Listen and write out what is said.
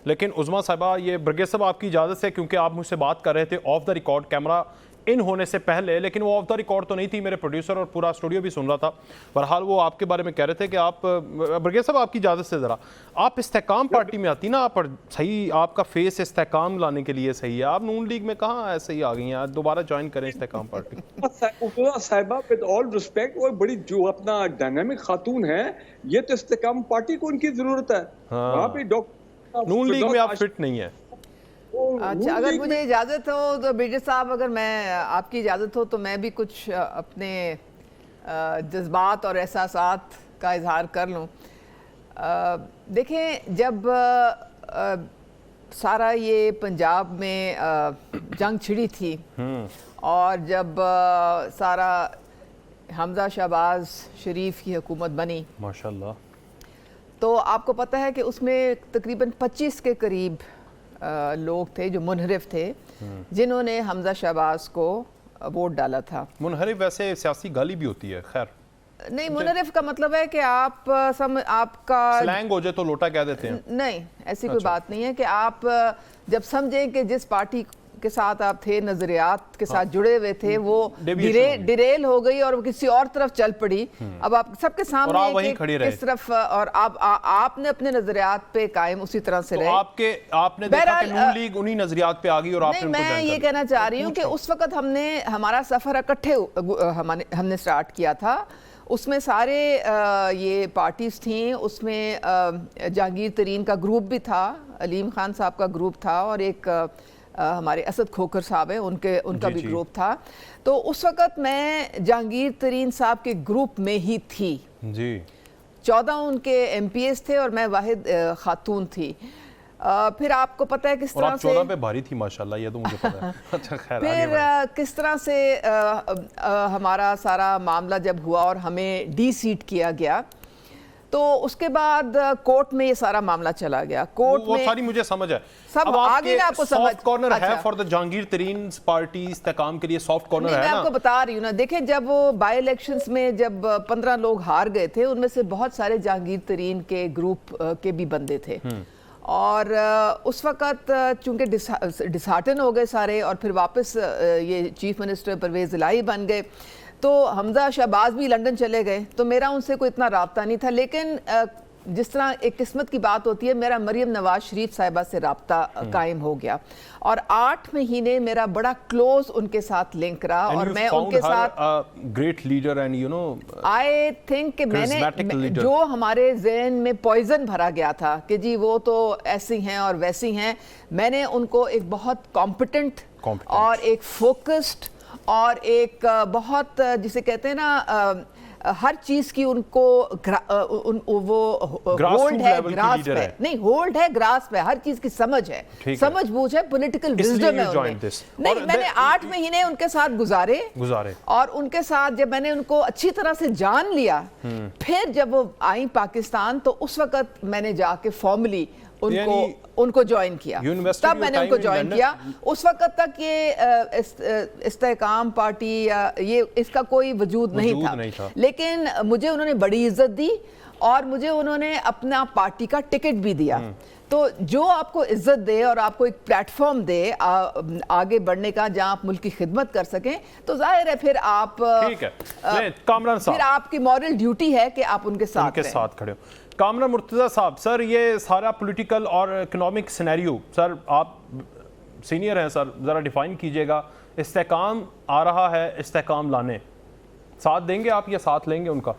लेकिन उज़मा साहिबा, ये बरगेज साहब आपकी इजाज़त से, क्योंकि आप मुझसे बात कर रहे थे ऑफ द रिकॉर्ड, कैमरा इन होने से पहले, लेकिन वो ऑफ द रिकॉर्ड तो नहीं थी, मेरे प्रोड्यूसर और पूरा स्टूडियो भी सुन रहा था। बहरहाल वो आपके बारे में कह रहे थे कि आप, बरगेज साहब आपकी इजाज़त से ज़रा, आप इस्तेकाम पार्टी में आती ना, आप सही, आपका फेस इस्तेकाम लाने के लिए सही है, आप नून लीग में कहाँ ऐसे ही आ गई हैं, दोबारा ज्वाइन करें इस्तेकाम पार्टी। साहिबा विद ऑल रिस्पेक्ट, वो बड़ी जो अपना डायनामिक खातून है, ये तो इस्तेकाम पार्टी को उनकी जरूरत है। वहाँ पे डॉक्टर नून लीग में आप फिट नहीं है। अच्छा, अगर मुझे इजाज़त हो तो ब्रिजेश साहब, अगर मैं आपकी इजाज़त हो तो मैं भी कुछ अपने जज्बात और एहसासात का इजहार कर लूँ। देखें, जब सारा ये पंजाब में जंग छिड़ी थी और जब सारा हमजा शहबाज शरीफ की हुकूमत बनी माशाल्लाह, तो आपको पता है कि उसमें तकरीबन 25 के करीब लोग थे जो मुनहरिफ थे, जिन्होंने हमजा शहबाज को वोट डाला था। मुनहरिफ वैसे सियासी गाली भी होती है, खैर नहीं, मुनहरिफ का मतलब है कि आपका स्लैंग हो जाए तो लोटा कह देते हैं। नहीं, ऐसी कोई बात नहीं है कि आप जब समझें कि जिस पार्टी के साथ आप थे, नजरियात के साथ जुड़े हुए थे, वो डिरेल हो गई और वो किसी और तरफ चल पड़ी। अब आप सबके सामने किस तरफ, और आपने अपने नजरियात पे कायम उसी तरह से तो रहे। आपने देखा कि नून लीग उन्हीं नजरियात पे आ गई और आपने नहीं, मैं ये कहना चाह रही हूँ कि उस वक्त हमारा सफर इकट्ठे हमने स्टार्ट किया था। उसमें सारे ये पार्टीज थी, उसमें जहांगीर तरीन का ग्रुप भी था, अलीम खान साहब का ग्रुप था, और एक हमारे असद खोखर साहब हैं, उनका भी ग्रुप था। तो उस वक़्त मैं जहांगीर तरीन साहब के ग्रुप में ही थी जी। 14 उनके MPs थे और मैं वाहिद खातून थी। फिर आपको पता है किस तरह से 14 पे भारी थी माशाल्लाह, ये तो मुझे पता है। अच्छा, खैर फिर किस तरह से हमारा सारा मामला जब हुआ और हमें डी-सीट किया गया, तो उसके बाद कोर्ट में ये सारा मामला चला गया। कोर्ट में सारी मुझे समझ है, सब आगे ना आपको समझ। सॉफ्ट कॉर्नर है फॉर द जहांगीर तरीन पार्टी इस्तेकाम के लिए, सॉफ्ट कॉर्नर है ना। मैं आपको बता रही हूँ ना, देखें, जब वो बाई इलेक्शंस में जब 15 लोग हार गए थे, उनमें से बहुत सारे जहांगीर तरीन के ग्रुप के भी बंदे थे, और उस वक़्त चूंकि डिसहार्टन हो गए सारे, और फिर वापस ये चीफ मिनिस्टर परवेज़ इलाही बन गए, तो हमजा शहबाज भी लंदन चले गए, तो मेरा उनसे कोई इतना राब्ता नहीं था। लेकिन जिस तरह एक किस्मत की बात होती है, मेरा मरियम नवाज शरीफ साहिबा से राब्ता कायम हो गया, और 8 महीने मेरा बड़ा क्लोज उनके साथ लिंक रहा, और मैं उनके साथ great leader and you know I think कि मैंने जो हमारे ज़हन में पॉइजन भरा गया था कि जी वो तो ऐसी हैं और वैसी हैं, मैंने उनको एक बहुत कॉम्पिटेंट और एक फोकस्ड और एक बहुत, जिसे कहते हैं ना, हर चीज की उनको वो होल्ड है ग्रास पे, नहीं होल्ड है ग्रास पे, हर चीज की समझ है, समझ बूझ है, पॉलिटिकल विजडम है उनमें। नहीं, मैंने 8 महीने उनके साथ गुजारे, और उनके साथ जब मैंने उनको अच्छी तरह से जान लिया, फिर जब वो आई पाकिस्तान, तो उस वक्त मैंने जाके फॉर्मली उनको ज्वाइन किया, तब मैंने उनको ज्वाइन किया। उस वक्त तक ये इस्तेकाम पार्टी या ये इसका कोई वजूद नहीं था, लेकिन मुझे उन्होंने बड़ी इज्जत दी और मुझे उन्होंने अपना पार्टी का टिकट भी दिया। तो जो आपको इज्जत दे और आपको एक प्लेटफॉर्म दे आगे बढ़ने का, जहां आप मुल्क की खिदमत कर सकें, तो जाहिर है फिर आप, ठीक है, कामरान साहब, फिर आपकी मॉरल ड्यूटी है कि आप उनके साथ खड़े हो। कामरान मुर्तज़ा साहब, सर ये सारा पॉलिटिकल और इकोनॉमिक सिनेरियो, सर आप सीनियर हैं सर, ज़रा डिफाइन कीजिएगा। इस्तेकाम आ रहा है, इस्तेकाम लाने, साथ देंगे आप या साथ लेंगे उनका?